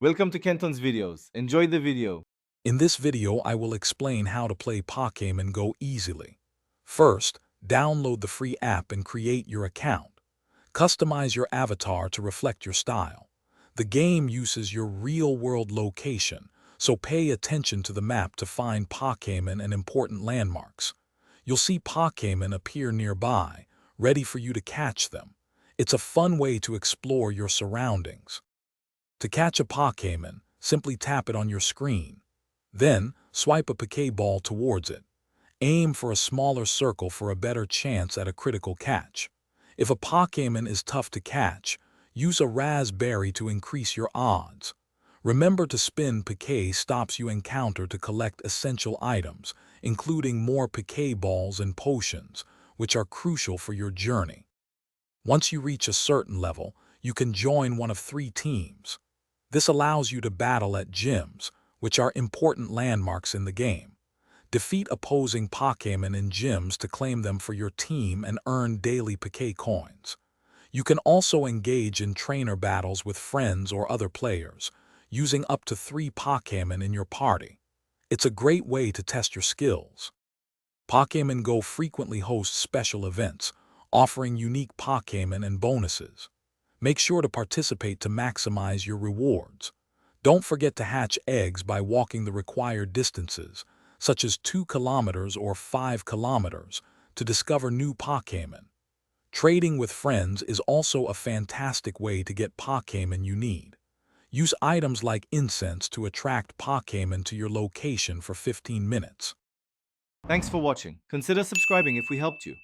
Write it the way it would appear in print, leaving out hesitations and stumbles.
Welcome to Kenton's videos. Enjoy the video. In this video, I will explain how to play Pokémon Go easily. First, download the free app and create your account. Customize your avatar to reflect your style. The game uses your real-world location, so pay attention to the map to find Pokémon and important landmarks. You'll see Pokémon appear nearby, ready for you to catch them. It's a fun way to explore your surroundings. To catch a Pokémon, simply tap it on your screen. Then, swipe a Pokéball towards it. Aim for a smaller circle for a better chance at a critical catch. If a Pokémon is tough to catch, use a Raspberry to increase your odds. Remember to spin Poké stops you encounter to collect essential items, including more Pokéballs and potions, which are crucial for your journey. Once you reach a certain level, you can join one of 3 teams. This allows you to battle at gyms, which are important landmarks in the game. Defeat opposing Pokémon in gyms to claim them for your team and earn daily Poké coins. You can also engage in trainer battles with friends or other players, using up to 3 Pokémon in your party. It's a great way to test your skills. Pokémon Go frequently hosts special events, offering unique Pokémon and bonuses. Make sure to participate to maximize your rewards. Don't forget to hatch eggs by walking the required distances, such as 2 kilometers or 5 kilometers, to discover new Pokémon. Trading with friends is also a fantastic way to get Pokémon you need. Use items like incense to attract Pokémon to your location for 15 minutes. Thanks for watching. Consider subscribing if we helped you.